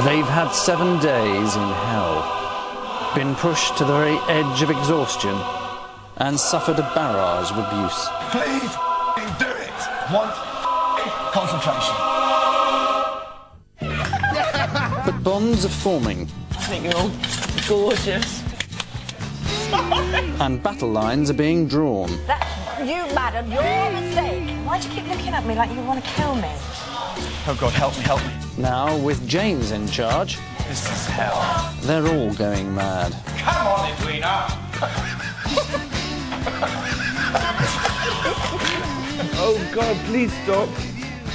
They've had 7 days in hell, been pushed to the very edge of exhaustion, and suffered a barrage of abuse. Please do it! Want concentration. But bonds are forming. I think you're all gorgeous. And battle lines are being drawn. That's you, madam. You're a mistake. Why do you keep looking at me like you want to kill me? Oh, God, help me, help me. Now, with James in charge, This is hell. they're all going mad. Come on, Edwina. Oh, God, please stop.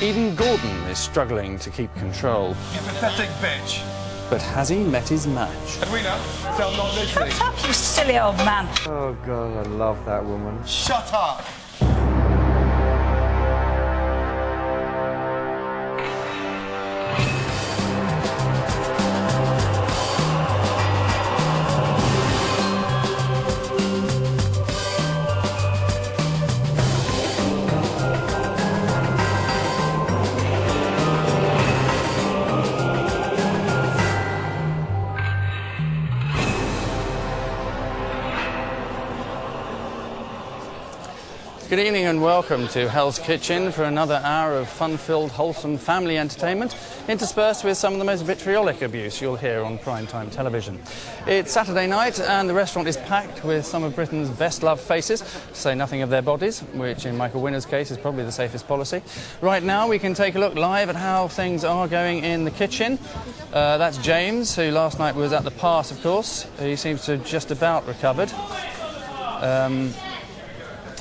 Even Gordon is struggling to keep control. You pathetic bitch. But has he met his match? Edwina, tell not listening. Shut up, you silly old man. Oh, God, I love that woman. Shut up. Good evening and welcome to Hell's Kitchen for another hour of fun-filled, wholesome family entertainment, interspersed with some of the most vitriolic abuse you'll hear on primetime television. It's Saturday night and the restaurant is packed with some of Britain's best-loved faces, to say nothing of their bodies, which in Michael Winner's case is probably the safest policy. Right now we can take a look live at how things are going in the kitchen. That's James, who last night was at the pass, of course. He seems to have just about recovered.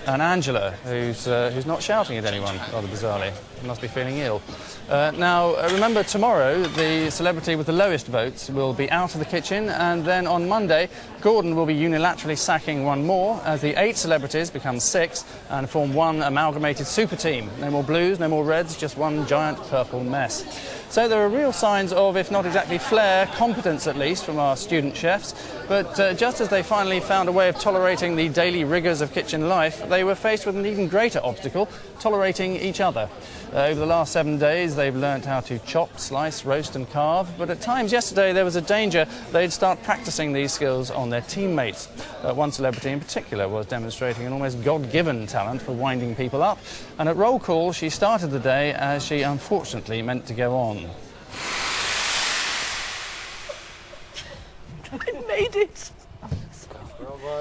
And Angela, who's not shouting at anyone, rather bizarrely. Must be feeling ill. Now, remember, tomorrow, the celebrity with the lowest votes will be out of the kitchen, and then on Monday, Gordon will be unilaterally sacking one more, as the 8 celebrities become 6 and form one amalgamated super team. No more blues, no more reds, just one giant purple mess. So there are real signs of, if not exactly flair, competence at least from our student chefs. But just as they finally found a way of tolerating the daily rigours of kitchen life, they were faced with an even greater obstacle, tolerating each other. Over the last 7 days, they've learnt how to chop, slice, roast and carve, but at times yesterday there was a danger they'd start practising these skills on their teammates. One celebrity in particular was demonstrating an almost God-given talent for winding people up, and at roll call she started the day as she unfortunately meant to go on. I made it.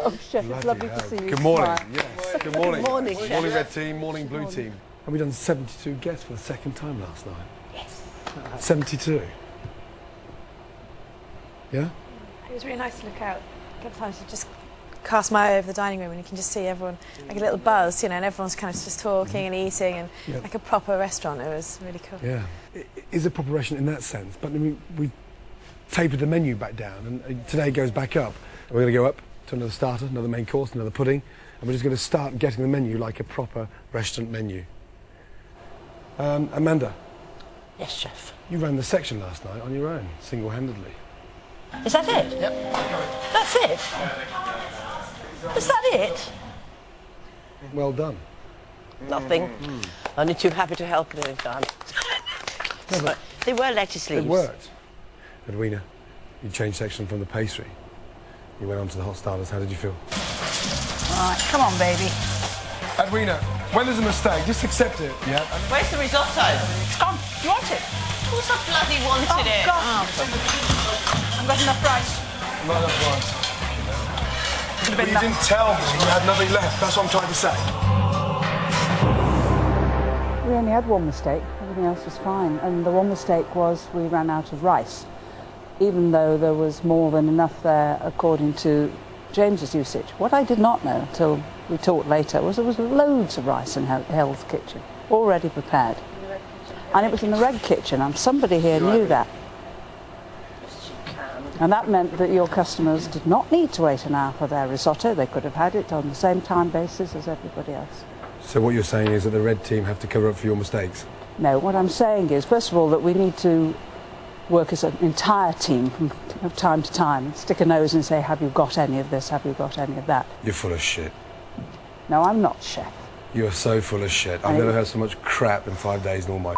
Oh, Chef, it's lovely to see you. Good morning. Smile. Yes. Good morning. Good morning, Chef. Morning, red team. Morning, blue team. Have we done 72 guests for the second time last night? Yes. 72. Yeah? It was really nice to look out. A couple of times you just cast my eye over the dining room and you can just see everyone, like a little buzz, you know, and everyone's kind of just talking and eating and like a proper restaurant. It was really cool. Yeah. It is a proper restaurant in that sense, but I mean, we tapered the menu back down and today it goes back up. And we're going to go up to another starter, another main course, another pudding, and we're just going to start getting the menu like a proper restaurant menu. Amanda. Yes, Chef. You ran the section last night on your own, single-handedly. Is that it? Yep. That's it? Is that it? Well done. Nothing. Only too happy to help at any time. No, They were lettuce leaves. it worked. Edwina, you changed section from the pastry. You went on to the hot starters. How did you feel? All right, come on, baby. Edwina, when there's a mistake, just accept it, yeah? Where's the risotto? It's gone. You want it? Of course I bloody wanted it. God. I've got enough rice. Not enough rice. Could have But been you enough. didn't tell me you had nothing left. That's what I'm trying to say. We only had one mistake, everything else was fine, and the one mistake was we ran out of rice, even though there was more than enough there according to James's usage. What I did not know until we talked later was there was loads of rice in Hell's Kitchen, already prepared. And it was in the red kitchen, and somebody here knew that. And that meant that your customers did not need to wait an hour for their risotto. They could have had it on the same time basis as everybody else. So what you're saying is that the red team have to cover up for your mistakes? No, what I'm saying is, first of all, that we need to work as an entire team from time to time, stick a nose and say, have you got any of this, have you got any of that? You're full of shit. No, I'm not, Chef. You're so full of shit. I've never heard so much crap in 5 days in all my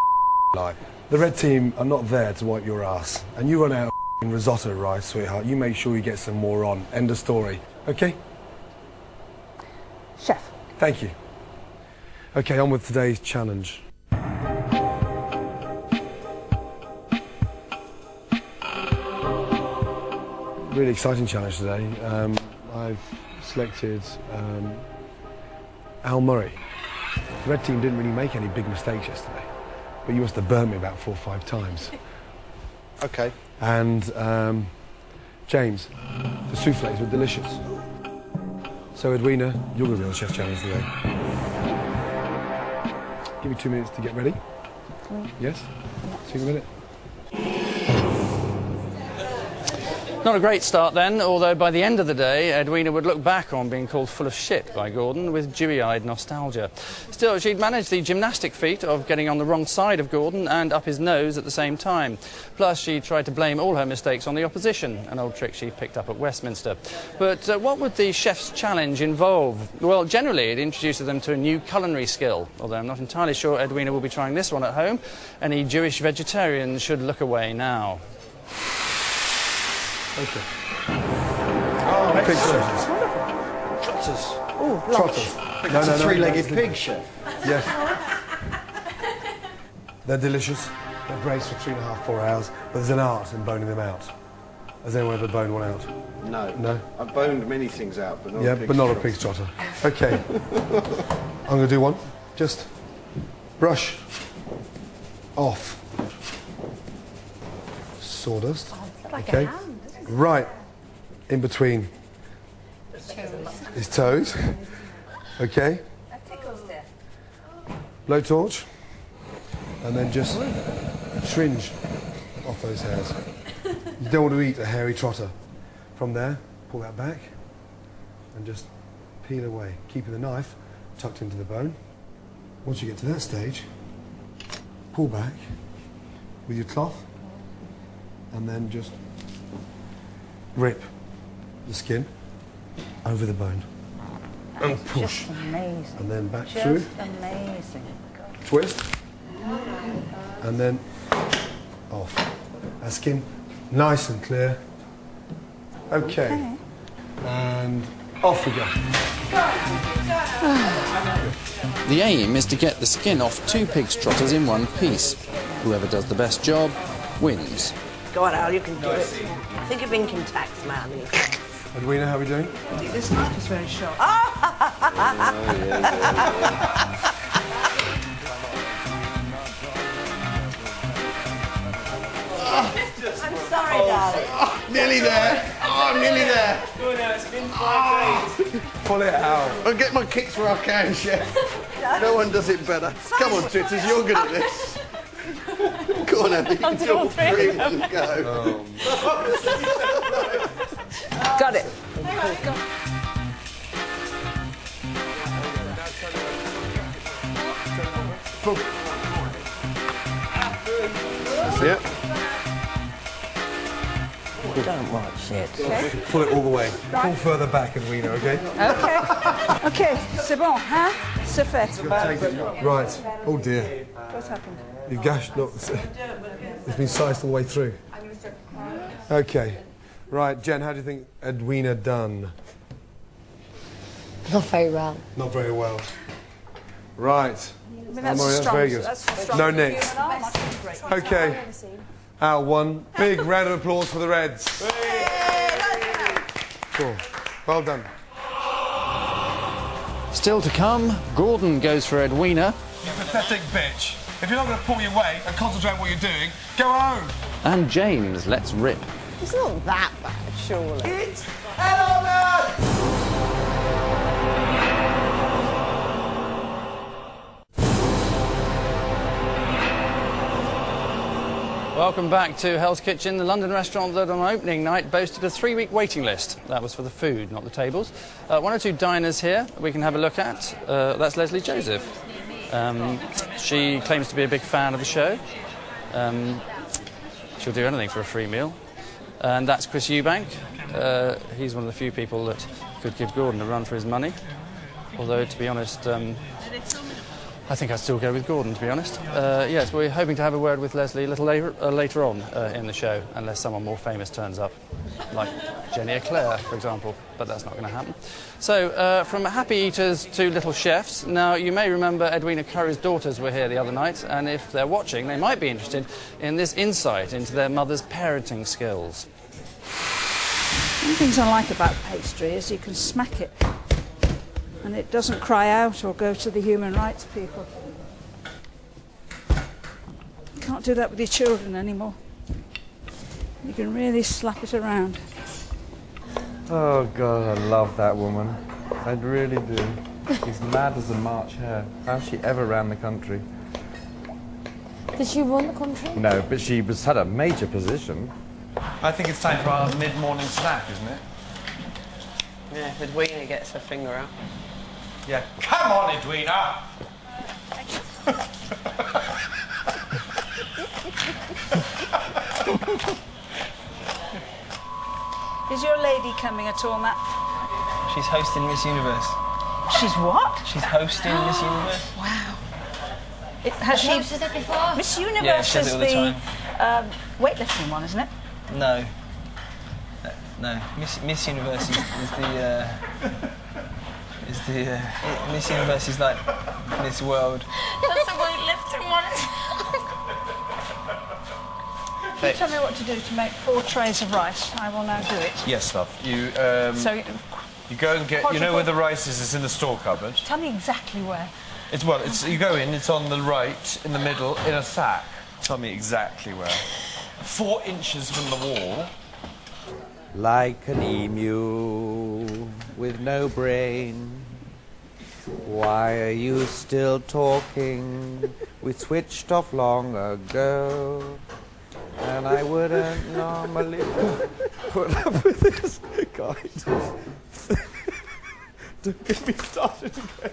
life. The red team are not there to wipe your ass. And you run out of risotto rice, sweetheart. You make sure you get some more on. End of story. Okay? Chef. Thank you. Okay, on with today's challenge. Really exciting challenge today. I've selected Al Murray. The red team didn't really make any big mistakes yesterday, but you must have burnt me about 4 or 5 times. Okay. And James, the soufflés were delicious. So Edwina, you're going to be on the chef challenge today. Give me 2 minutes to get ready. Yes? See you in a minute. Not a great start then, although by the end of the day, Edwina would look back on being called full of shit by Gordon with dewy-eyed nostalgia. Still, she'd managed the gymnastic feat of getting on the wrong side of Gordon and up his nose at the same time. Plus, she tried to blame all her mistakes on the opposition, an old trick she picked up at Westminster. But what would the chef's challenge involve? Well, generally, it introduces them to a new culinary skill, although I'm not entirely sure Edwina will be trying this one at home. Any Jewish vegetarians should look away now. Okay. Oh, Pig excellent. trotters. Oh, Trotters. That's a three-legged pig, chef. Yes. They're delicious. They're braised for 3.5, 4 hours, but there's an art in boning them out. Has anyone ever boned one out? No. No? I've boned many things out, but not Yeah, a pig's but not a trotter. pig's trotter. Okay. I'm going to do one. Just brush off sawdust. Like Okay. a hand. Right in between his toes. Okay. Blowtorch. And then just tringe off those hairs. You don't want to eat a hairy trotter. From there, pull that back and just peel away, keeping the knife tucked into the bone. Once you get to that stage, pull back with your cloth and then just rip the skin over the bone and push. Just amazing. And then back Just through, amazing. twist, and then off. That skin nice and clear. Okay. And off we go. The aim is to get the skin off 2 pig's trotters in one piece. Whoever does the best job wins. Go on, Al, you can do it. Think of income tax, man. Edwina, how are we doing? This knife is very sharp. I'm sorry, darling. Nearly there. Oh, I'm nearly there. Oh no, it's been 5 days. Pull it out. I'll get my kicks where I can, chef. No one does it better. Come on, Titters, you're good at this. Go on, Abby. You can do all 3 in one go. Got it. Boom. That's it. Don't watch it. Pull it all the way. Pull further back, Edwina, okay? Okay. Okay, c'est bon, hein? C'est fait. Take it. Right. Oh dear. What's happened? You've gashed. Look, it's been sliced all the way through. Okay. Right, Jen, how do you think Edwina done? Not very well. Not very well. Right. I mean, that's Murray, that's strong. very good. That's strong No for nicks. human arm, I think. Okay. Al won. Big round of applause for the Reds. Cool. Well done. Still to come, Gordon goes for Edwina. You pathetic bitch. If you're not going to pull your weight and concentrate on what you're doing, go home. And James lets rip. It's not that bad, surely. Welcome back to Hell's Kitchen, the London restaurant that on opening night boasted a 3-week waiting list. That was for the food, not the tables. 1 or 2 diners here we can have a look at. That's Leslie Joseph. She claims to be a big fan of the show. She'll do anything for a free meal. And that's Chris Eubank. He's one of the few people that could give Gordon a run for his money. Although, to be honest, I think I'd still go with Gordon, to be honest. Yes, we're hoping to have a word with Leslie a little later on in the show, unless someone more famous turns up, like Jenny Eclair, for example, but that's not going to happen. So, from happy eaters to little chefs. Now, you may remember Edwina Curry's daughters were here the other night, and if they're watching, they might be interested in this insight into their mother's parenting skills. One of the things I like about pastry is you can smack it and it doesn't cry out or go to the human rights people. You can't do that with your children anymore. You can really slap it around. Oh God, I love that woman. I really do. She's mad as a March hare. How she ever ran the country? Did she run the country? No, but she had a major position. I think it's time for our mid-morning snack, isn't it? Yeah, Edwina gets her finger out. Yeah. Come on, Edwina! Is your lady coming at all, Matt? She's hosting Miss Universe. She's what? She's hosting Miss Universe. Wow. Has she hosted it before? Miss Universe Yeah, she does is it all the the weightlifting one, isn't it? No. No. Miss Universe is the Miss Universe is like Miss World. That's the weightlifting one. You tell me what to do to make 4 trays of rice. I will now do it. Yes, love. You go and get. You know where the rice is? It's in the store cupboard. Tell me exactly where. It's you go in. It's on the right, in the middle, in a sack. Tell me exactly where. 4 inches from the wall. Like an emu with no brain. Why are you still talking? We switched off long ago. And I wouldn't normally put up with this. God. Don't get me started again.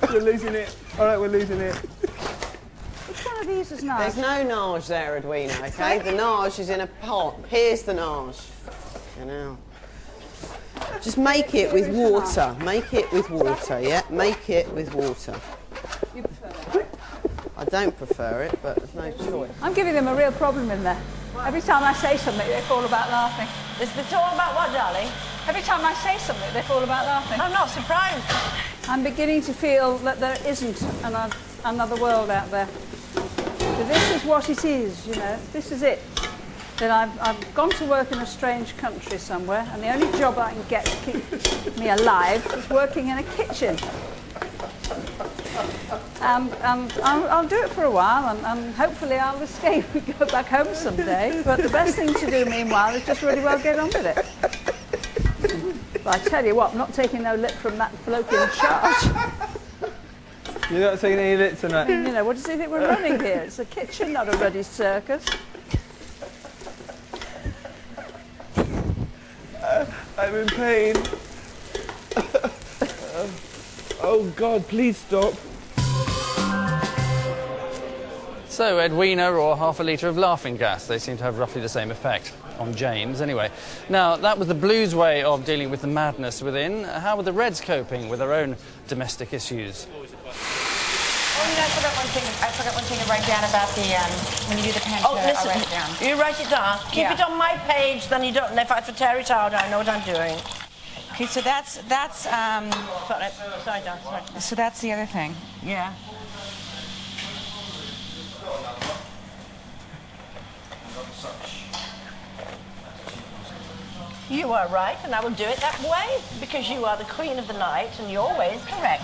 We're losing it. All right, we're losing it. Which one of these is nice? There's no nage there, Edwina, OK? The nage is in a pot. Here's the nage. You know. Just make it with water. Make it with water, yeah? Make it with water. You prefer that, right? I don't prefer it, but there's no choice. I'm giving them a real problem in there. Every time I say something, they fall about laughing. It's all about what, darling? Every time I say something, they fall about laughing. I'm not surprised. I'm beginning to feel that there isn't another world out there. So this is what it is, you know. This is it. Then I've gone to work in a strange country somewhere, and the only job I can get to keep me alive is working in a kitchen. And I'll do it for a while, and hopefully I'll escape and go back home someday. But the best thing to do, meanwhile, is just really well get on with it. But I tell you what, I'm not taking no lip from that bloke in charge. You're not taking any lip tonight. You know, what does he think we're running here? It's a kitchen, not a ruddy circus. I'm in pain. Oh God, please stop. So, Edwina or half a litre of laughing gas. They seem to have roughly the same effect. On James, anyway. Now, that was the Blues way of dealing with the madness within. How were the Reds coping with their own domestic issues? Oh, you know, I forgot one thing to write down about the, when you do the panto. Oh, listen, I'll write it down. you write it down. Keep it on my page, then you don't, if I have to tear it out, I know what I'm doing. Okay, so that's, Sorry, John, sorry. so that's the other thing. Yeah. You are right, and I will do it that way, because you are the queen of the night, and you're always correct.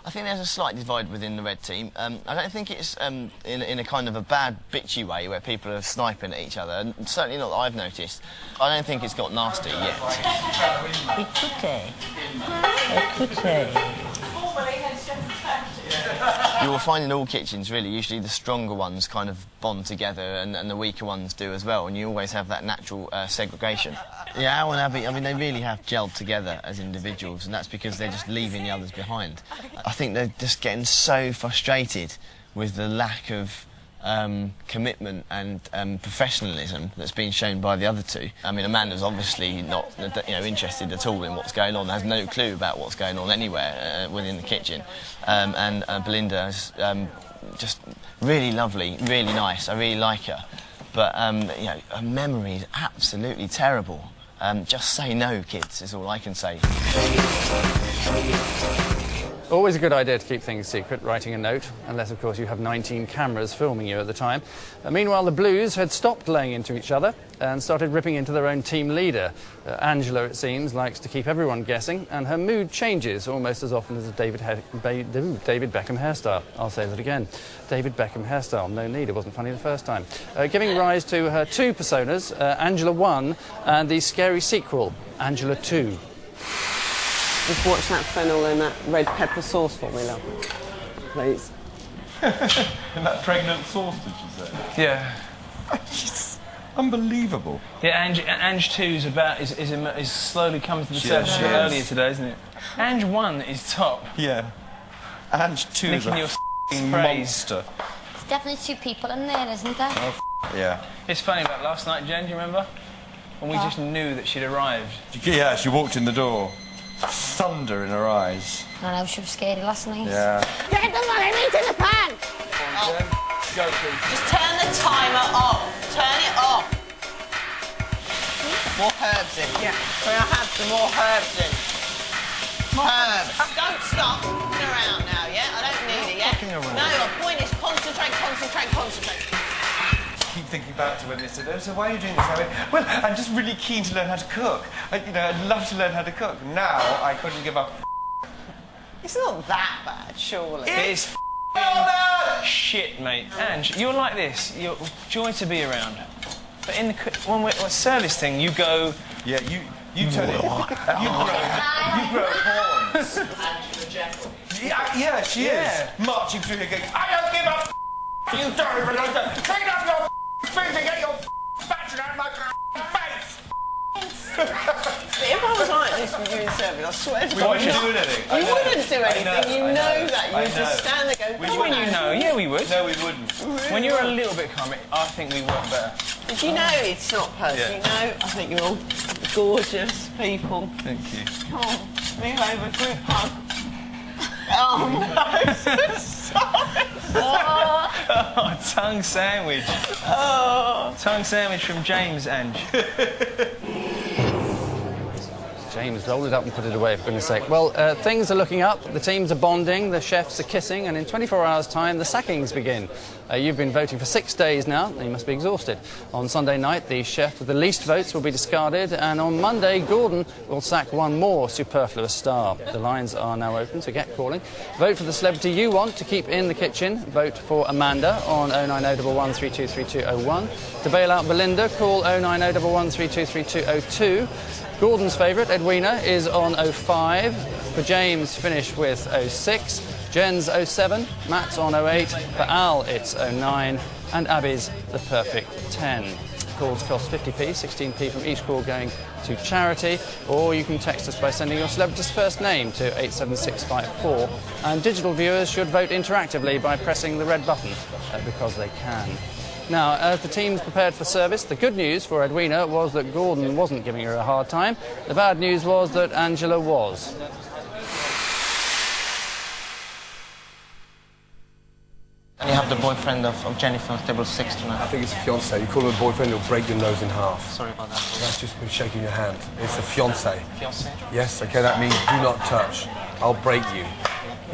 I think there's a slight divide within the red team. I don't think it's in a kind of a bad, bitchy way where people are sniping at each other. And certainly not that I've noticed. I don't think it's got nasty yet. You will find in all kitchens, really, usually the stronger ones kind of bond together and the weaker ones do as well, and you always have that natural segregation. Yeah, Al and Abby, I mean, they really have gelled together as individuals, and that's because they're just leaving the others behind. I think they're just getting so frustrated with the lack of commitment and professionalism that's been shown by the other two. I mean, Amanda's obviously not, interested at all in what's going on, has no clue about what's going on anywhere within the kitchen. And Belinda is just really lovely, really nice. I really like her. But, her memory is absolutely terrible. Just say no, kids, is all I can say. Always a good idea to keep things secret, writing a note, unless, of course, you have 19 cameras filming you at the time. Meanwhile, the Blues had stopped laying into each other and started ripping into their own team leader. Angela, it seems, likes to keep everyone guessing, and her mood changes almost as often as a David Beckham hairstyle. I'll say that again. David Beckham hairstyle. No need, it wasn't funny the first time. Giving rise to her two personas, Angela 1 and the scary sequel, Angela 2. Just watch that fennel and that red pepper sauce for me, love. Please. And that pregnant sauce, did you say? Yeah. She's unbelievable. Yeah, Ange 2 is slowly coming to the surface earlier today, isn't it? Ange 1 is top. Yeah. Ange 2 is a monster. There's definitely two people in there, isn't there? Oh, yeah. It's funny about last night, Jen, do you remember? When we just knew that she'd arrived. Yeah, she walked in the door. Thunder in her eyes. I know, she was scary last night. Yeah. Get the money into the pan! Go, please. Just turn the timer off. Turn it off. More herbs in. Yeah. Can I have some more herbs in? Herbs. Don't stop f***ing around now, yeah? I don't need it, yeah? No, the point is concentrate, concentrate, concentrate. I keep thinking back to when they said, so why are you doing this? I went, well, I'm just really keen to learn how to cook. I'd love to learn how to cook. Now, I couldn't give up. It's not that bad, surely. It is shit, mate. Ange, you're like this. You're joy to be around. But in the when we're service thing, you go. Yeah, you turn it. You grow horns. Yeah, she is marching through here, going, I don't give up. You don't even know that. Clean up your food and get your spatula out of my face. If I was like this with you in service, I swear to God, we wouldn't do anything. You wouldn't do anything. You know that. You would just stand there going, when you know, yeah, we would. No, we wouldn't. Really? When you're a little bit calm, I think we work better. Did you know it's not personal? You know, I think you're all gorgeous people. Thank you. Come on, move over, group hug. Oh no, sorry. Oh, tongue sandwich. Oh. Tongue sandwich from James, Ange. James, roll it up and put it away, for goodness sake. Well, things are looking up, the teams are bonding, the chefs are kissing, and in 24 hours' time, the sackings begin. You've been voting for 6 days now, and you must be exhausted. On Sunday night, the chef with the least votes will be discarded, and on Monday, Gordon will sack one more superfluous star. The lines are now open, so get calling. Vote for the celebrity you want to keep in the kitchen. Vote for Amanda on 09011 323201. To bail out Belinda, call 09011 323202. Gordon's favourite, Edwina, is on 05. For James, finish with 06. Jen's 07. Matt's on 08. For Al, it's 09. And Abby's the perfect 10. Calls cost 50p, 16p from each call going to charity. Or you can text us by sending your celebrity's first name to 87654. And digital viewers should vote interactively by pressing the red button, because they can. Now, as the teams prepared for service, the good news for Edwina was that Gordon wasn't giving her a hard time. The bad news was that Angela was. And you have the boyfriend of Jennifer on table 6 tonight. I think it's a fiancé. You call him a boyfriend, he'll break your nose in half. Sorry about that. That's just been shaking your hand. It's a fiancé. Fiancé? Yes, okay, that means do not touch. I'll break you.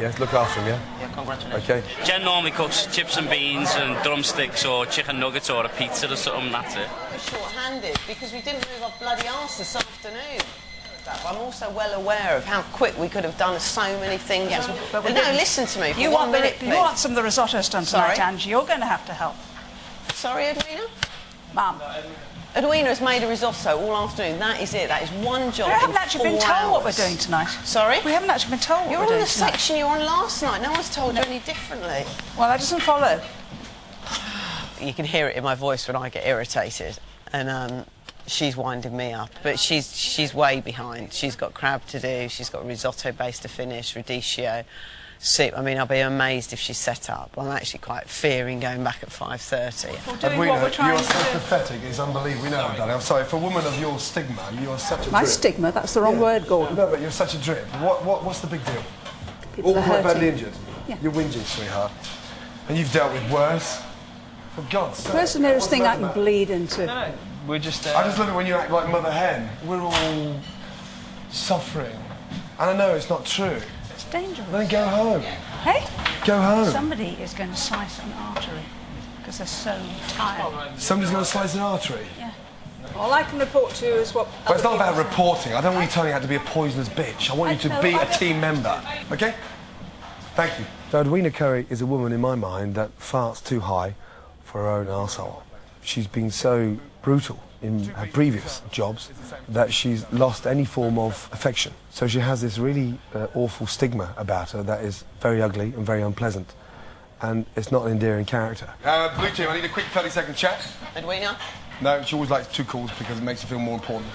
Yes, look after him, yeah? Yeah, congratulations. Okay. Jen normally cooks chips and beans and drumsticks or chicken nuggets or a pizza or something, that's it. We're short-handed because we didn't move our bloody arse this afternoon. I'm also well aware of how quick we could have done so many things. But no, listen to me. For you one minute, please. You want some of the risottos done tonight, Sorry? Angie. You're going to have to help. Sorry, Edwina? Mum. Edwina has made a risotto all afternoon. That is it. That is one job. We haven't actually been told what we're doing tonight. Sorry? We haven't actually been told what You're we're on doing the tonight. section you were on last night. No one's told you any differently. Well, that doesn't follow. You can hear it in my voice when I get irritated. And she's winding me up. But she's way behind. She's got crab to do. She's got risotto base to finish, radicchio. see. I mean, I'll be amazed if she's set up. I'm actually quite fearing going back at 5:30. Edwina, you are so pathetic, it's unbelievable. We know, darling. I'm sorry, for a woman of your stigma, you are such a drip. My stigma? That's the wrong word, Gordon. No, but you're such a drip. What's the big deal? People All are quite hurting. badly injured. Yeah. You're whinging, sweetheart. And you've dealt with worse. For God's sake. Where's the nearest thing I can bleed into? No, we're just... I just love it when you act like Mother Hen. We're all suffering. And I know it's not true. It's dangerous. Then go home. Hey? Go home. Somebody is going to slice an artery because they're so tired. Somebody's going to slice an artery. Yeah. All I can report to you is what... But it's not about reporting. I don't want you turning out to be a poisonous bitch. I want you to be a team member. OK? Thank you. So Edwina Curry is a woman, in my mind, that farts too high for her own arsehole. She's been so brutal in her previous jobs that she's lost any form of affection. So she has this really awful stigma about her that is very ugly and very unpleasant. And it's not an endearing character. Blue team, I need a quick 30-second chat. Edwina? No, she always likes 2 calls because it makes her feel more important.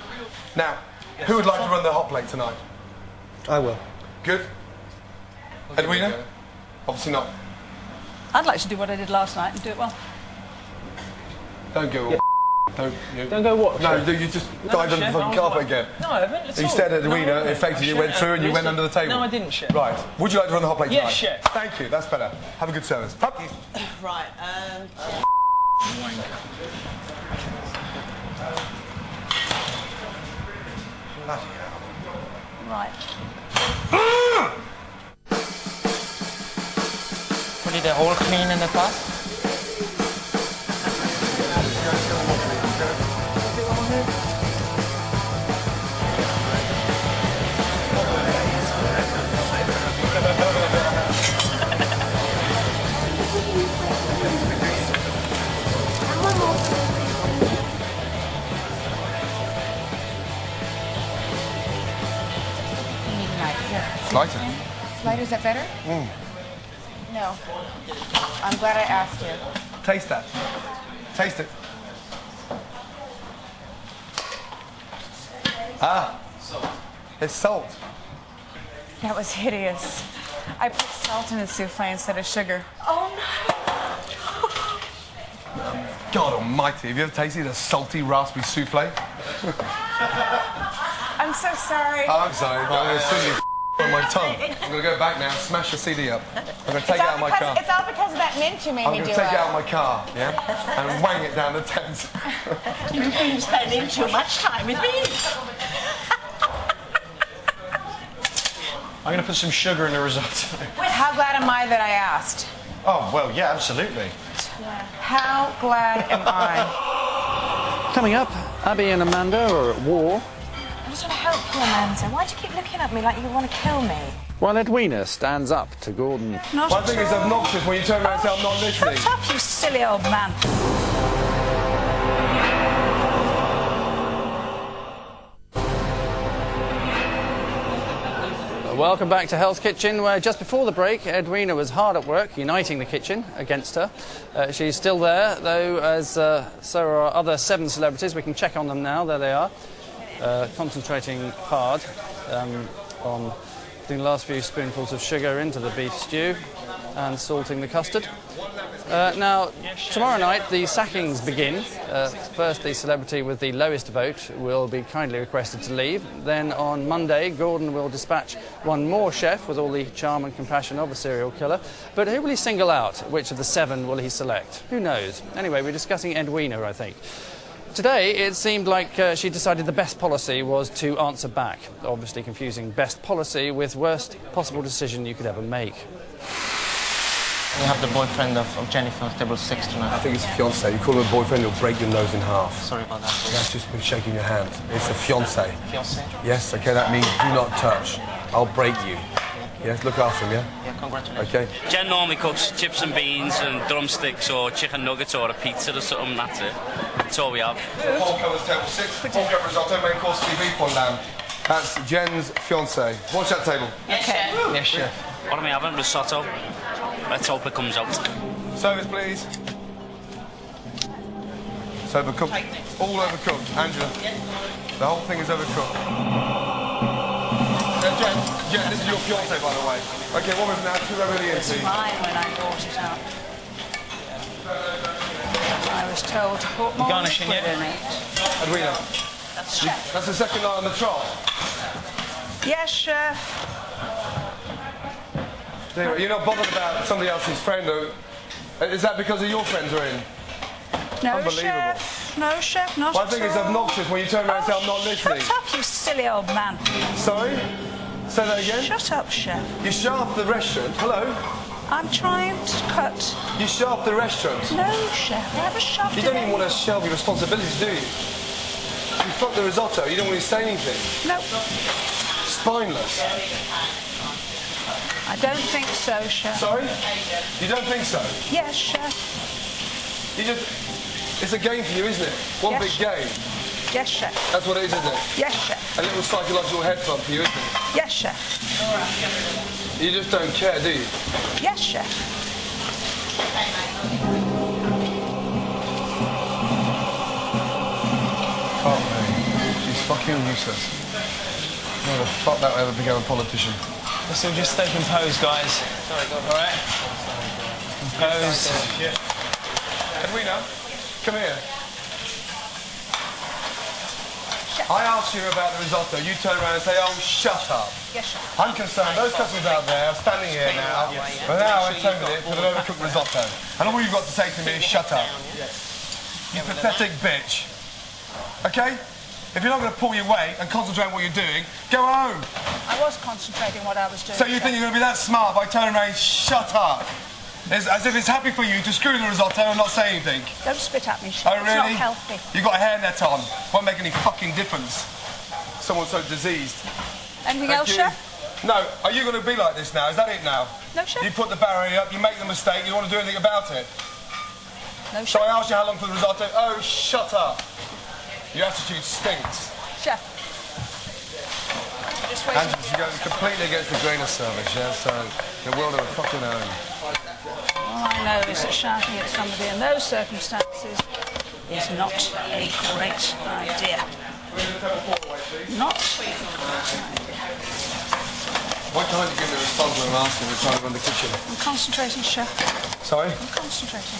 Now, who would like to run the hot plate tonight? I will. Good? Edwina? Obviously not. I'd like to do what I did last night and do it well. Don't go all Don't go what? No, you just dived under the fucking carpet again. No, I haven't. It's You all- stared at no, Edwina, I haven't. effectively I you went shared through and you went it. under the table. No, I didn't share. Right. Would you like to run the hot plate Yeah, tonight? share. Thank you, that's better. Have a good service. Up. Right, Right. Put it all clean in the pot. Lighter. Lighter, is that better? No. I'm glad I asked you. Taste that. Taste it. Ah. It's salt. That was hideous. I put salt in the souffle instead of sugar. Oh God almighty, have you ever tasted a salty raspberry souffle? I'm so sorry. Oh, I'm sorry, I'm going to sing you on my tongue. I'm going to go back now, smash the CD up. I'm going to take it out of my car. It's all because of that mint you made I'm me going do to take it out of my car, yeah? And wang it down the Thames. You've been spending too much time with me. I'm going to put some sugar in the risotto. How glad am I that I asked? Oh, well, yeah, absolutely. How glad am I? Coming up, Abby and Amanda are at war, I just want to help you, Amanda. Why do you keep looking at me like you want to kill me? while Edwina stands up to Gordon. Not I think it's obnoxious when you turn around and say I'm not listening. Shut up, you silly old man. Welcome back to Hell's Kitchen, where just before the break, Edwina was hard at work uniting the kitchen against her. She's still there, though, as so are our other 7 celebrities. We can check on them now. There they are, concentrating hard on putting the last few spoonfuls of sugar into the beef stew and salting the custard. Now, tomorrow night the sackings begin. First, the celebrity with the lowest vote will be kindly requested to leave. Then on Monday, Gordon will dispatch one more chef with all the charm and compassion of a serial killer. But who will he single out? Which of the 7 will he select? Who knows? Anyway, we're discussing Edwina, I think. Today, it seemed like she decided the best policy was to answer back, obviously confusing best policy with worst possible decision you could ever make. We have the boyfriend of Jennifer, table 6 tonight. I think it's a fiancé. You call him a boyfriend, he'll break your nose in half. Sorry about that. That's just been shaking your hand. It's a fiancé. Fiancé? Yes, okay, that means do not touch. I'll break you. Yes, look after him, yeah? Yeah, congratulations. Okay. Jen normally cooks chips and beans and drumsticks or chicken nuggets or a pizza or something, that's it. That's all we have. Paul covers table 6, Paul covers risotto, main course, beef on lamb. That's Jen's fiancé. Watch that table. Yes, chef. Yes, chef. What am I having? Risotto. Let's hope it comes out. Service, please. It's overcooked. All overcooked. Angela. The whole thing is overcooked. Jen, this is your fiancé, by the way. Okay, what was now? 2 ravioli in, It's please. mine when I brought it out. I was told to put more Garnishing liquid it. in it. Edwina, That's chef. that's the second night on the trot. Yes, chef. Anyway, you're not bothered about somebody else's friend, though. Is that because of your friends are in? No, Unbelievable. chef. No, chef, not Well, I at think it's all. obnoxious when you turn around and say, I'm not listening. Shut up, you silly old man. Sorry? Say that again? Shut up, chef. You shaft the restaurant. Hello? I'm trying to cut. You shaft the restaurant. No, chef, I haven't shoved You it don't in. even want to shelve your responsibilities, do you? You fuck the risotto, you don't want to say anything. No. Spineless. I don't think so, chef. Sorry? You don't think so? Yes, chef. You just... It's a game for you, isn't it? One Yes, big chef. game. Yes, chef. That's what it is, isn't it? Yes, chef. A little psychological head bump for you, isn't it? Yes, chef. You just don't care, do you? Yes, chef. Fuck me. She's fucking useless. How the fuck that ever became a politician? Let's all just stay composed, guys. Sorry, all right? Composed. Edwina, come here. I asked you about the risotto. You turn around and say, oh, shut up. Yes, chef. I'm concerned. Those customers out there are standing here now for an hour and 10 minutes with an overcooked risotto. And all you've got to say to me is, shut up. You pathetic bitch. Okay? If you're not going to pull your weight and concentrate on what you're doing, go home. I was concentrating what I was doing. So you think you're going to be that smart by turning around and shut up? It's as if it's happy for you to screw the risotto and not say anything. Don't spit at me, chef. Oh, really? It's not healthy. You got a hairnet on. Won't make any fucking difference. Someone's so diseased. Anything Thank else, you. chef? No. Are you going to be like this now? Is that it now? No, chef. You put the barrier up, you make the mistake, you don't want to do anything about it. No, So chef. I asked you how long for the risotto. Oh, shut up. Your attitude stinks. Chef. Just wait. Andrew, you go completely against the grain of service, yeah? So the world of a fucking own. All I know is that shouting at somebody in those circumstances is not a great idea. Not. Why can't you give me a response when I'm asking? We're trying to run the kitchen. I'm concentrating, chef. Sorry? I'm concentrating.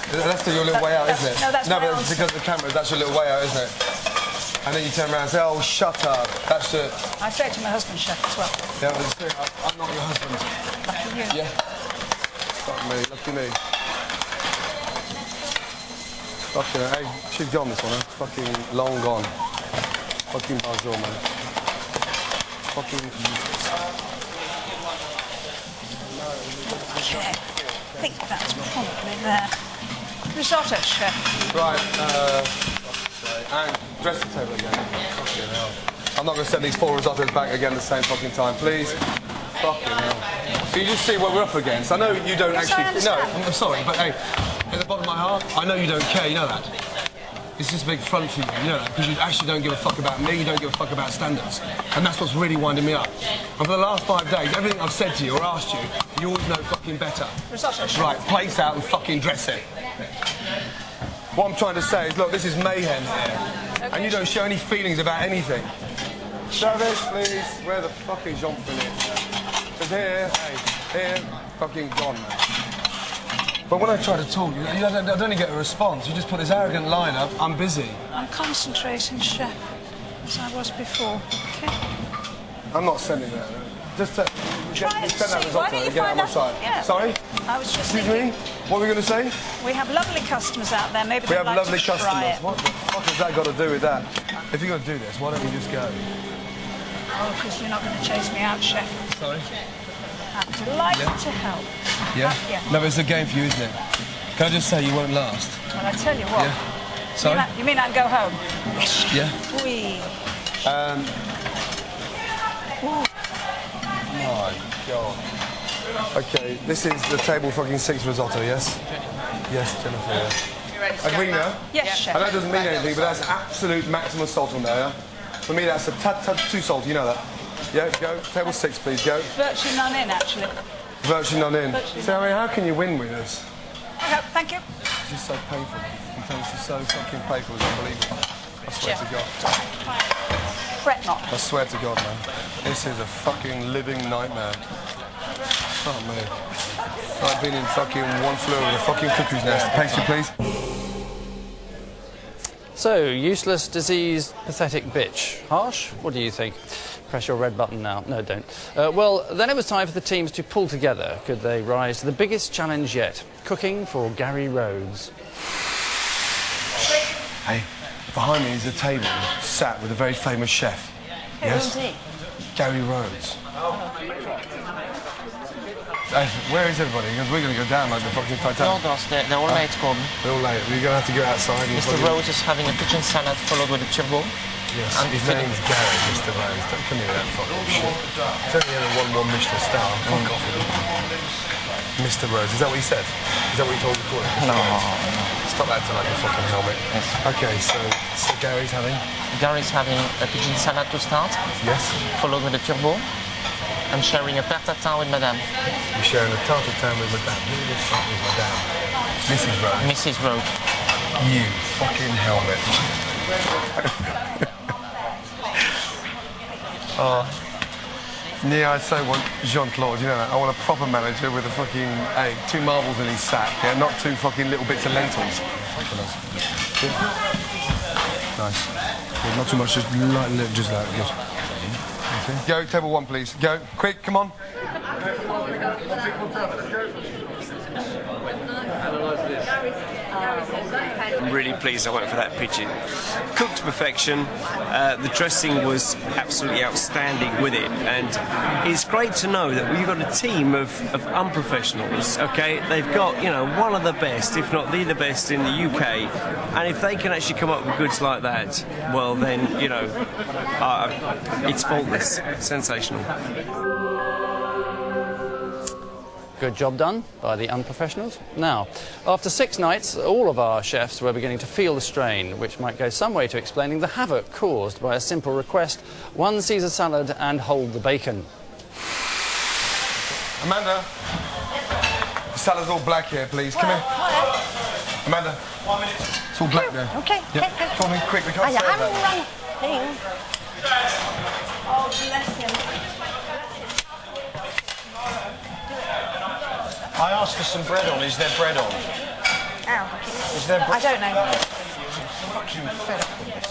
That's your little way out, isn't it? No, that's my but answer. because of the cameras, that's your little way out, isn't it? And then you turn around and say, oh, shut up. That's it. I say it to my husband, chef, as well. Yeah, but it's true. I'm not your husband. Lucky you. Yeah. Fuck me, lucky me. Fucking, hey, she's gone, this one, huh? Fucking long gone. Fucking bonjour, man. Fucking useless. Okay. I think that's probably there. Risotto, chef. Right, and dress the table again. Fucking hell. I'm not going to send these 4 risottos back again at the same fucking time, please. Fucking hell. So you just see what we're up against. I know you don't Yes, I actually... No, understand. I'm sorry, but hey, at the bottom of my heart, I know you don't care, you know that. It's just a big front for you, you know that, because you actually don't give a fuck about me, you don't give a fuck about standards. And that's what's really winding me up. And for the last 5 days, everything I've said to you or asked you, you always know fucking better. Risotto, chef. Right, place out and fucking dress it. What I'm trying to say is, look, this is mayhem here. And you don't show any feelings about anything. Service, please. Where the fuck is Jean-Philippe? It's here, hey, here, fucking gone, man. But when I try to talk, I don't get a response. You just put this arrogant line up, I'm busy. I'm concentrating, chef, as I was before. Okay? I'm not sending that. Just send Try it, that see. Why risotto don't you and get out find my out? side. Yeah. Sorry? I was just Excuse thinking, me? What were we going to say? we have lovely customers out there. Maybe We they'd have like lovely to try customers. it. What the fuck has that got to do with that? If you're going to do this, why don't you just go? Oh, because you're not going to chase me out, chef. Sorry? I'd delight to help. Yeah? Yeah. No, but it's a game for you, isn't it? Can I just say you won't last? Well, I tell you what. Yeah. Sorry? You mean I'd go home? Yeah. Oui. My God. Okay, this is the table fucking 6 risotto, yes? Yes, Jennifer, yeah. Edwina? Yes, chef. I know it doesn't mean anything, but that's absolute maximum salt on there, yeah? For me, that's a tad too salty, you know that? Yeah, go. Table 6, please, go. Virtually none in, actually. Virtually none in. Virtually So, I mean, how can you win with this? Okay, thank you. It's just so painful. Sometimes it's so fucking painful, it's unbelievable. I swear to God. Fine. Fret not. I swear to God, man. This is a fucking living nightmare. Fuck me. I've been in fucking one flew over the fucking cuckoo's nest. Pastry, please. So, useless, diseased, pathetic bitch. Harsh? What do you think? Press your red button now. No, don't. Well, then it was time for the teams to pull together. Could they rise to the biggest challenge yet? Cooking for Gary Rhodes. Hey, behind me is a table sat with a very famous chef. Yes? Gary Rhodes. Hey, where is everybody? Because we're going to go down like the fucking Titanic. No, they're all late, Gordon. They're all late. We're going to have to go outside. Mr. Rhodes is having a pigeon salad followed with a turbo. Yes, his name's Gary, Mr. Rhodes. Don't come here with that fucking shit. He's only had a 1-1 Michelin star. Fuck off with him. Mr. Rhodes, is that what he said? Is that what he told you to call it? No. Stop acting like a fucking helmet. Yes. Okay, so Gary's having? Gary's having a pigeon salad to start. Yes. Followed with a turbo. I'm sharing a tarte tatin with Madame. You're sharing a tarte tatin with Madame. Who the fuck is Madame? Mrs. Rhodes. Mrs. Rhodes. You fucking helmet. Oh. Yeah, I so want Jean-Claude, you know that. I want a proper manager with a fucking, hey, 2 marbles in his sack, yeah? Not 2 fucking little bits of lentils. Good. Nice. Good. Not too much, just light, just that. Good. Okay. Go, table 1, please. Go. Quick, come on. I'm really pleased I went for that pigeon. Cooked to perfection. The dressing was absolutely outstanding with it, and it's great to know that we've got a team of unprofessionals. Okay, they've got, you know, one of the best, if not the best in the UK, and if they can actually come up with goods like that, well then, you know, it's faultless, sensational. Good job done by the unprofessionals. Now, after 6 nights, all of our chefs were beginning to feel the strain, which might go some way to explaining the havoc caused by a simple request: 1 Caesar salad and hold the bacon. Amanda, the salad's all black here, please. Come here. Amanda. 1 minute. It's all black there. Okay, Yep. okay. Come on in, quick, we can't serve that. Oh, bless him. I asked for some bread on. Is there bread on? Ow. Is there bread? I don't know. Fucking fed up with this.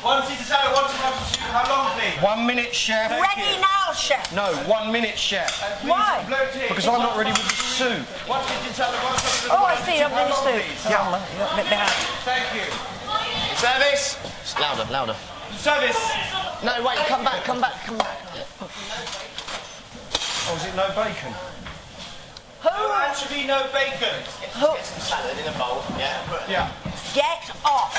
1 Caesar salad, 1 tomato soup. How long, please? 1 minute, chef. Ready now, chef. No, 1 minute, chef. Why? Because I'm not ready with the soup. 1 pigeon salad, 1 tomato. Oh, I see. I'm finished soup. Yeah. A bit behind. Thank you. Service! Just louder, louder. Service! No, wait, come back, come back, come back. Oh, is it no bacon? Who? No, actually, no bacon. Who? Get some salad in a bowl, yeah. Yeah. Get off.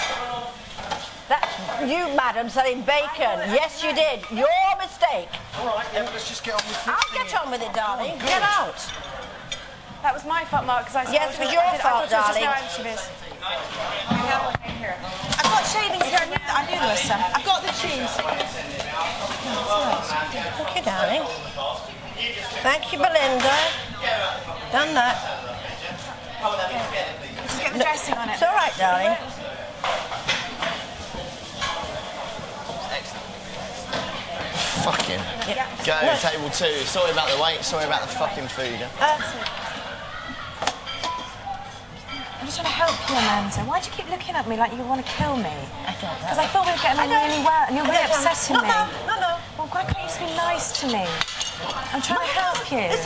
That's you, madam, selling bacon. Yes, you did. Your mistake. All right, yeah, but let's just get on with it. I'll get on with it, darling. Get out. That was my fault, Mark, because I Yes, it was your fault, darling. I've got shavings here. I knew there was some. I've got the cheese. Okay, darling. Thank you, Belinda. Done that. Just get the dressing on it. It's all right, darling. Fucking. Yeah. Go, No. table 2. Sorry about the wait, sorry about the fucking food. I'm just trying to help you, Amanda. Why do you keep looking at me like you want to kill me? Because I thought we were getting on really well, and you're really upsetting me. No. Well, why can't you just be nice to me? I'm trying to help you. I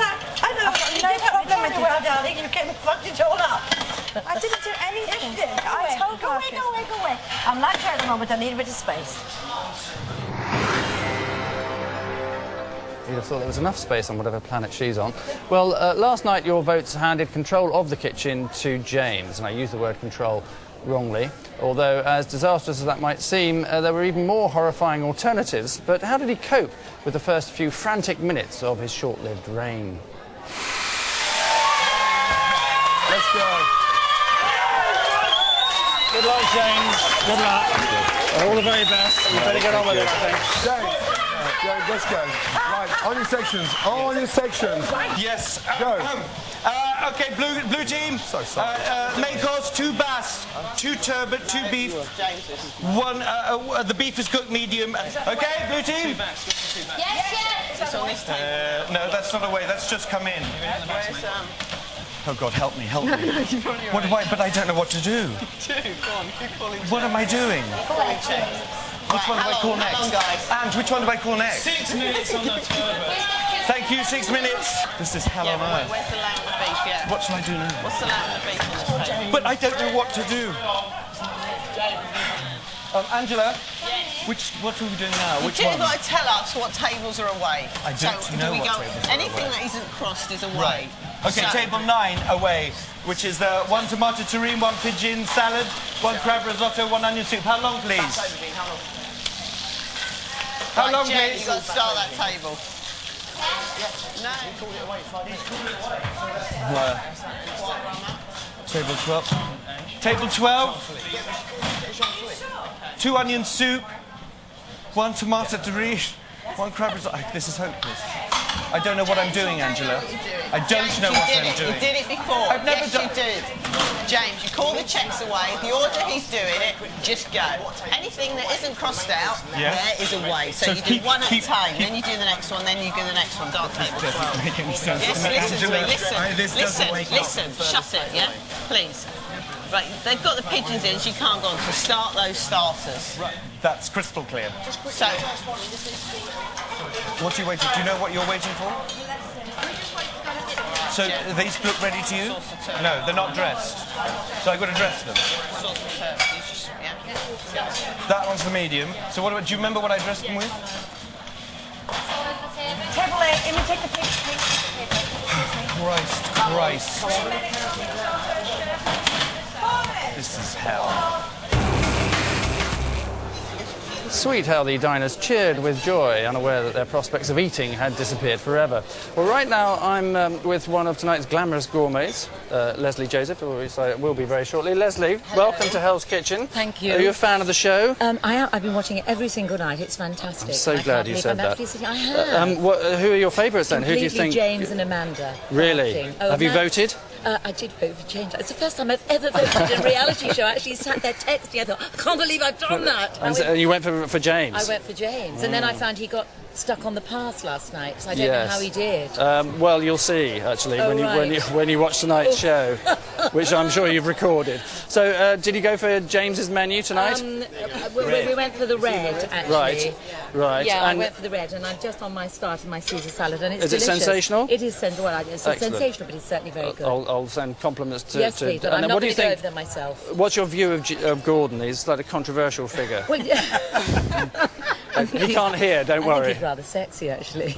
know. I've You got did no help me problem very with well, you. darling. You came and fucked it all up. I didn't do anything. Yes, you did. I told Go away, Marcus. go away, go away. I'm like her at the moment. I need a bit of space. You'd have thought there was enough space on whatever planet she's on. Well, last night your votes handed control of the kitchen to James, and I used the word control wrongly, although as disastrous as that might seem, there were even more horrifying alternatives. But how did he cope with the first few frantic minutes of his short-lived reign? Let's go. Good luck, James. Good luck. All the very best. You better get on with it, I think. James. Let's go. Right, on your sections. On your sections. Yes. Go. Okay, blue team. So sorry. Main course, 2 bass, 2 turbot, 2 beef. One. The beef is cooked medium. Okay, blue team. Yes. No, that's not away. That's just come in. Oh God, help me, help me. What do I? But I don't know what to do. Go on, keep calling. What am I doing? Which one do I call next? And which one do I call next? 6 minutes on the turbo. Thank you, 6 minutes. This is hell on earth. Where's the lamb and the beef? Yeah. What shall I do now? What's the lamb and the beef on this table? But I don't know what to do. Angela, what are we doing now? Which You've one? got to tell us what tables are away. I don't know what tables are anything away. that isn't crossed is away. Right. Okay, table 9 away, which is the 1 tomato terrine, 1 pigeon salad, 1 crab risotto, 1 onion soup. How long, please? How long, Jen, please? you've got to start that table. No. Table 12. Table 12. 2 onion soup, 1 tomato terrine, 1 crab risotto. This is hopeless. I don't know what I'm doing, Angela. I don't know what I'm doing. You did it before. I've never done. You did. James, you call the checks away. The order he's doing it, just go. Anything that isn't crossed out, there is away. So you do one at a time, then you do the next one, then you do the next one. Don't table 12. Doesn't make any sense. Yes, listen to me. Listen. This Shut it, yeah? Please. Right, they've got the pigeons in, so you can't go on. So start those starters. Right. That's crystal clear. So, what are you waiting? Do you know what you're waiting for? So these look ready to you? No, they're not dressed. So I've got to dress them. That one's the medium. So what about? Do you remember what I dressed them with? Table 8, let me take the picture. Christ. This is hell. Sweet how the diners cheered with joy, unaware that their prospects of eating had disappeared forever. Well, right now I'm with one of tonight's glamorous gourmets, Leslie Joseph, who I will be very shortly. Leslie, welcome to Hell's Kitchen. Thank you. Are you a fan of the show? I am. I've been watching it every single night. It's fantastic. I'm so glad you said that. I have. Who are your favourites then? Who do you think? James and Amanda. Really? Have you voted? I did vote for James. It's the first time I've ever voted in a reality show. I actually sat there texting. I thought, I can't believe I've done that. And you went for James? I went for James. And then I found he got stuck on the path last night, so I don't know how he did. Well, you'll see, actually, when you watch tonight's show, which I'm sure you've recorded. So, did you go for James's menu tonight? We went for the red, actually. Right. Yeah, I went for the red, and I'm just on my start of my Caesar salad, and it's delicious. Is it sensational? It is sensational, but it's certainly very good. I'll send compliments to... Yes, please, but I'm not going to go over them myself. What's your view of Gordon? He's like a controversial figure. Well, yeah. He can't hear, don't worry. I think he's rather sexy, actually.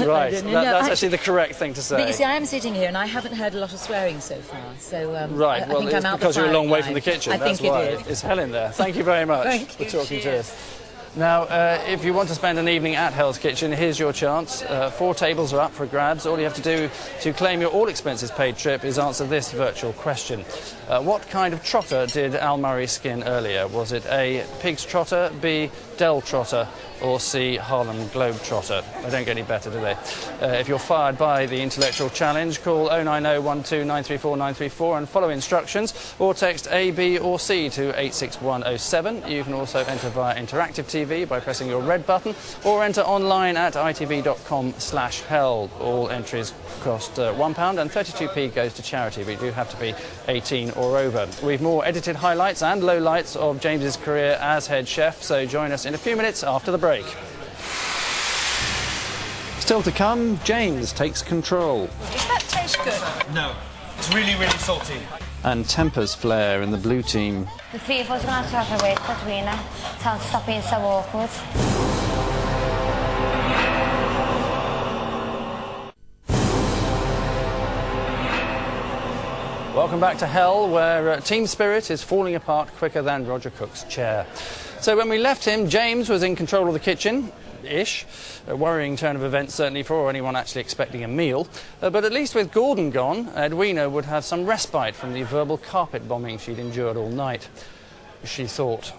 Right, that's actually the correct thing to say. But you see, I am sitting here and I haven't heard a lot of swearing so far, so I think it's I'm out because you're a long way line. from the kitchen, I that's think why. it is. It's hell in there. Thank you very much for talking to us. Now, if you want to spend an evening at Hell's Kitchen, here's your chance. 4 tables are up for grabs. All you have to do to claim your all-expenses-paid trip is answer this virtual question. What kind of trotter did Al Murray skin earlier? Was it A, Pig's Trotter, B, Del Trotter, or C, Harlem Globetrotter? They don't get any better, do they? If you're fired by the intellectual challenge, call 09012934934 and follow instructions, or text A, B, or C to 86107. You can also enter via interactive TV by pressing your red button, or enter online at itv.com/hell. All entries cost £1 and 32p goes to charity, but you do have to be 18 or over. We've more edited highlights and lowlights of James's career as head chef, so join us in a few minutes after the break. Still to come, James takes control. Does that taste good? No. It's really, really salty. And tempers flare in the blue team. The 3 of us are going to have to wait between her. Tell her to stop being so awkward. Welcome back to Hell, where team spirit is falling apart quicker than Roger Cook's chair. So when we left him, James was in control of the kitchen-ish. A worrying turn of events, certainly, for anyone actually expecting a meal. But at least with Gordon gone, Edwina would have some respite from the verbal carpet bombing she'd endured all night. She thought.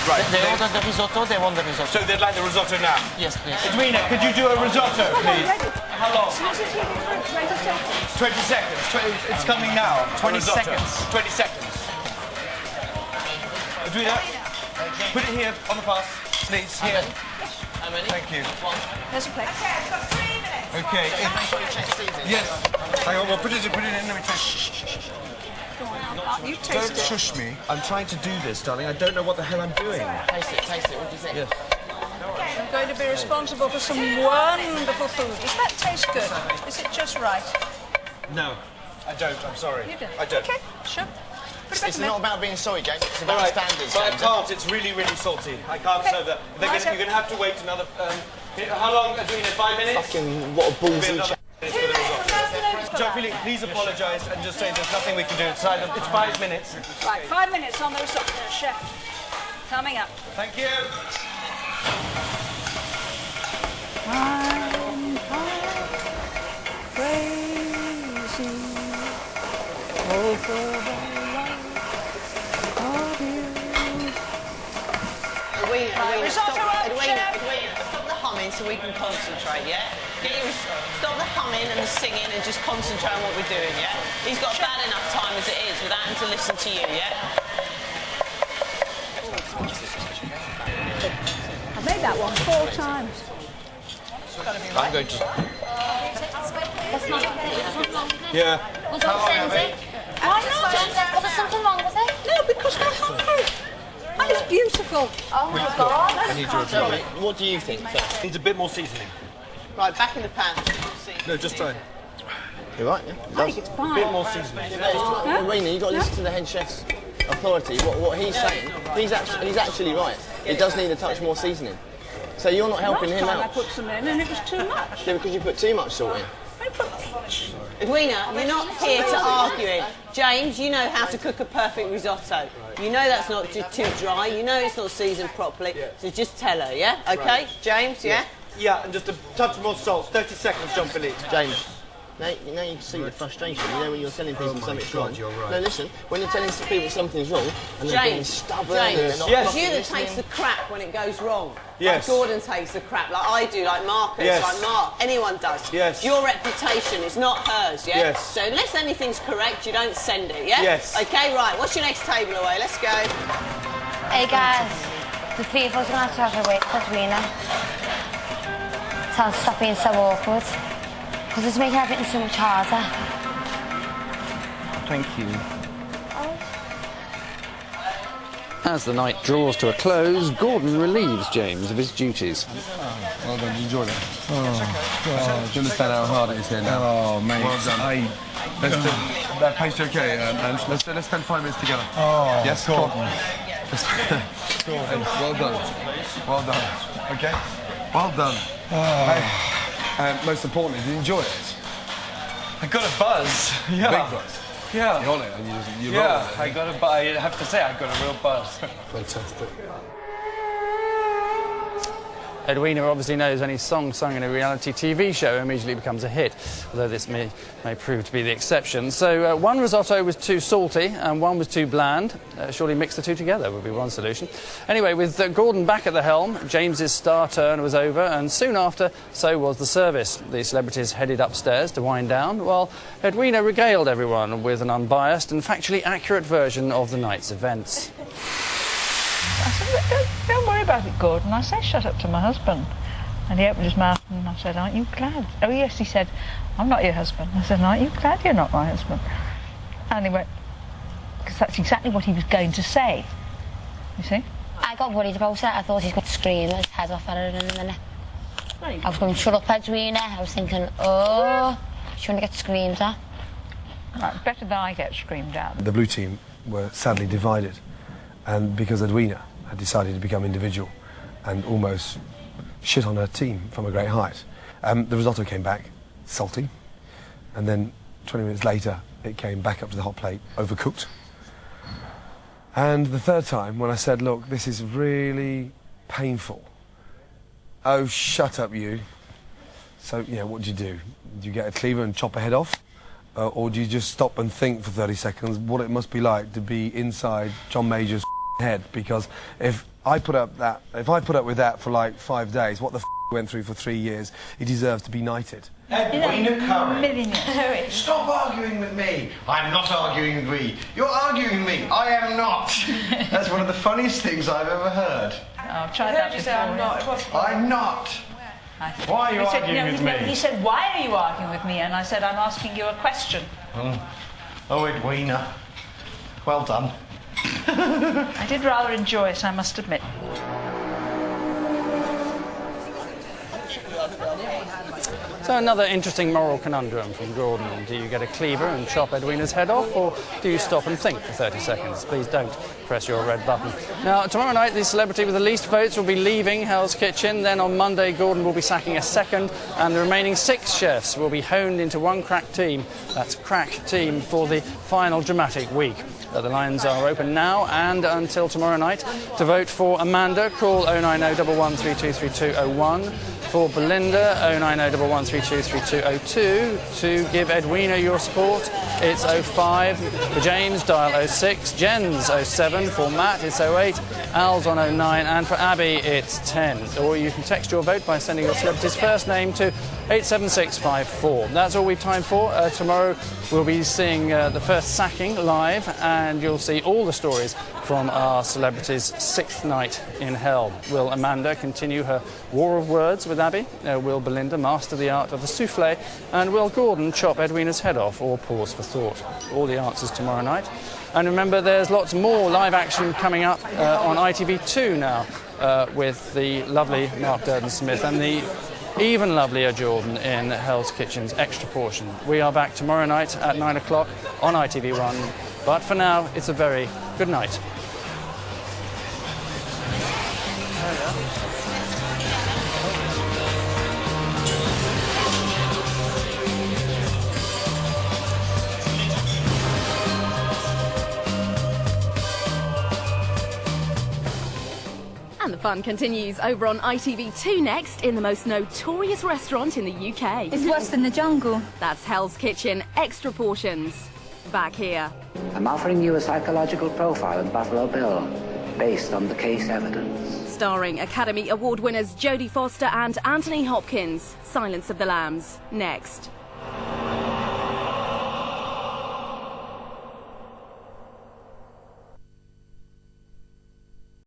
Right. They ordered the risotto, they want the risotto. So they'd like the risotto now? Yes, please. Edwina, could you do a risotto, please? How long? As soon as it's heating through, 20 seconds. 20 seconds. It's coming now. 20 seconds. 20 seconds. Adrina, put it here on the pass, please. Here. How many? Thank you. There's a plate. Okay, I've got 3 minutes. Okay. Make sure you check seasoning. Yes. Hang on, well, put it in, let me taste. Go on, you taste Don't it. shush me. I'm trying to do this, darling. I don't know what the hell I'm doing. Taste it. What do you think? Yes. I'm going to be responsible for some wonderful food. Does that taste good? Is it just right? No, I don't. I'm sorry. You don't? I don't. Okay, sure. Put it back It's in there. not about being sorry, James. It's All about right, standards. but I James. can't. It's really, really salty. I can't serve that. You're going to have to wait another... how long, Adrina? 5 minutes? Fucking what a ballsy chat. John Philip, please apologise and just say there's nothing we can do. It's 5 minutes. Right, 5 minutes on the risotto, chef. Coming up. Thank you. I'm crazy over the love of you. Edwina, risotto up, Edwina, chef. stop the humming so we can concentrate, yeah? Stop the humming and the singing and just concentrate on what we're doing, yeah? He's got bad enough time as it is without him to listen to you, yeah? I've made that one 4 times. I'm going to... What's wrong with it? Yeah. What's wrong with it? Why not? Was there something wrong with it? No, because they're hungry. And it's beautiful. Oh my God. I need your Tell me, advice. what do you think? Needs a bit more seasoning. Right, back in the pan. No, just try. You're right, yeah? I think it's fine. A bit more seasoning. Irina, you've got to listen to the head chef's authority. What he's saying, he's actually right. It does need a touch more seasoning. So you're not helping Last him time I out. put some in and it was too much. Yeah, because you put too much salt in. Edwina, you're not here to argue it. James, you know how to cook a perfect risotto. You know that's not too dry. You know it's not seasoned properly. So just tell her, yeah? Okay? Right. James, yeah? Yeah, and just a touch more salt. 30 seconds, John Philippe. James, now you can see the frustration. You know when you're telling people something's wrong. you're right. No, listen, when you're telling people something's wrong and they're being James, stubborn and they're not it's fucking you that listening. takes the crap when it goes wrong. Yes. Like Gordon takes the crap, like I do, like Marcus, Yes. like Mark. Anyone does. Yes. Your reputation is not hers, yeah? Yes. So unless anything's correct, you don't send it, yeah? Yes. Okay, right. What's your next table away? Let's go. Hey guys, the 3 of us are going to have to wait for Edwina. Tell her to stop being so awkward. Because it's making everything so much harder. Thank you. As the night draws to a close, Gordon relieves James of his duties. Well done, you enjoyed it. Oh, do you understand how hard it is here now? Oh, mate. Well done. That pastry okay, Ange? Let's spend 5 minutes together. Oh, yes, cool. Well done. Well done. Okay? Well done. Hey, most importantly, did you enjoy it? I got a buzz. Yeah. Big buzz. Yeah. You're on it, and you roll Yeah, it. I got a buzz. I have to say, I got a real buzz. Fantastic. Edwina obviously knows any song sung in a reality TV show immediately becomes a hit, although this may prove to be the exception. So one risotto was too salty and one was too bland. Surely mix the two together would be one solution. Anyway, with Gordon back at the helm, James's star turn was over, and soon after, so was the service. The celebrities headed upstairs to wind down, while Edwina regaled everyone with an unbiased and factually accurate version of the night's events. I said, don't worry about it, Gordon. I said, shut up to my husband. And he opened his mouth and I said, aren't you glad? Oh, yes, he said, I'm not your husband. I said, aren't you glad you're not my husband? And he went, because that's exactly what he was going to say. You see? I got worried about it. I thought he was going to scream his head off at her in a minute. I was going, shut up, Edwina. I was thinking, oh, she's going to get screamed at. Right, better than I get screamed at. The blue team were sadly divided, and because Edwina had decided to become individual and almost shit on her team from a great height. The risotto came back salty, and then 20 minutes later it came back up to the hot plate, overcooked. And the third time, when I said, look, this is really painful. Oh, shut up, you. So, you know, what do? Do you get a cleaver and chop a head off? Or do you just stop and think for 30 seconds what it must be like to be inside John Major's head? Because if I put up with that for like 5 days, what the went through for 3 years, he deserves to be knighted. Edwina Curry. Millionaire. Stop arguing with me. I'm not arguing with me. You're arguing with me. I am not. That's one of the funniest things I've ever heard. I've tried that before. I'm not. It was I'm not. Why are you arguing with me? He said, why are you arguing with me? And I said, I'm asking you a question. Oh, Edwina. Well done. I did rather enjoy it, I must admit. So another interesting moral conundrum from Gordon. Do you get a cleaver and chop Edwina's head off, or do you stop and think for 30 seconds? Please don't press your red button. Now, tomorrow night, the celebrity with the least votes will be leaving Hell's Kitchen. Then on Monday, Gordon will be sacking a second, and the remaining 6 chefs will be honed into one crack team. That's crack team for the final dramatic week. The lines are open now and until tomorrow night. To vote for Amanda, call 09011323201. For Belinda, 09011323202. To give Edwina your support, it's 05. For James, dial 06. Jen's 07. For Matt, it's 08. Al's on 09. And for Abby, it's 10. Or you can text your vote by sending your celebrity's first name to 87654. That's all we've time for. Tomorrow we'll be seeing the first sacking live, and you'll see all the stories from our celebrity's 6th night in hell. Will Amanda continue her war of words with Abby? Will Belinda master the art of the souffle? And will Gordon chop Edwina's head off or pause for thought? All the answers tomorrow night. And remember, there's lots more live action coming up on ITV2 now with the lovely Mark Durden-Smith and the even lovelier Jordan in Hell's Kitchen's Extra Portion. We are back tomorrow night at 9 o'clock on ITV1. But for now, it's a very good night. And the fun continues over on ITV2 next in the most notorious restaurant in the UK. It's worse than the jungle. That's Hell's Kitchen Extra Portions. Back here. I'm offering you a psychological profile of Buffalo Bill, based on the case evidence. Starring Academy Award winners Jodie Foster and Anthony Hopkins. Silence of the Lambs. Next.